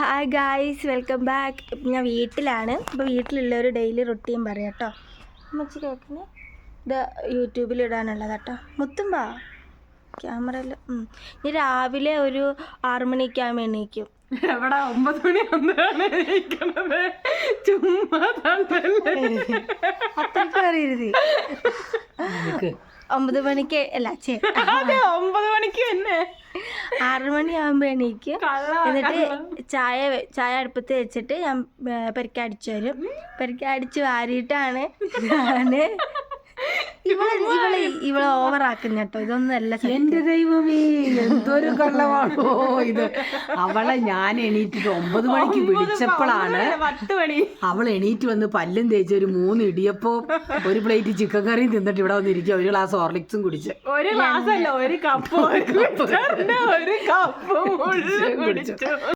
Hi guys, welcome back. ഞാൻ വീട്ടിലാണ്. ഇപ്പോൾ വീട്ടിലുള്ളൊരു ഡെയിലി റൊട്ടീൻ പറയാം കേട്ടോ. അമ്മച്ചി കേൾക്കുന്നത് ഇത് യൂട്യൂബിലിടാനുള്ളത് കേട്ടോ. മുത്തുമ്പാ ക്യാമറയിൽ. ഇനി രാവിലെ ഒരു 6 മണിയൊക്കെ ആകുമ്പോൾ എണീക്കും. എവിടെ 9 മണി ഒന്നാണ് ചുമ്മാ അത്രയ്ക്ക് അറിയരുത്. 9 മണിക്ക് അല്ല 9 മണിക്ക് തന്നെ 6 മണിയാകുമ്പോൾ എണീക്കും. എന്നിട്ട് ചായ അടുപ്പത്ത് വെച്ചിട്ട് ഞാൻ പരിക്കടിച്ചു വരും. പരിക്കടിച്ച് വാരിയിട്ടാണ് ഞാൻ ഇവളെ ഓവറാക്കുന്ന കേട്ടോ. ഇതൊന്നും അല്ല. എന്റെ ദൈവമേ, എന്തൊരു കള്ളമാണോ ഇത്. അവളെ ഞാൻ എണീറ്റിട്ട് 9 മണിക്ക് വിളിച്ചപ്പോഴാണ് അവൾ എണീറ്റ് വന്ന് പല്ലും തേച്ച് ഒരു 3 ഇടിയപ്പവും ഒരു പ്ലേറ്റ് ചിക്കൻ കറിയും തിന്നിട്ട് ഇവിടെ വന്നിരിക്കുക. ഒരു ഗ്ലാസ് ഹോർലിക്സും കുടിച്ച്. ഒരു ഗ്ലാസ് അല്ല, ഒരു കപ്പ് കുടിച്ചു.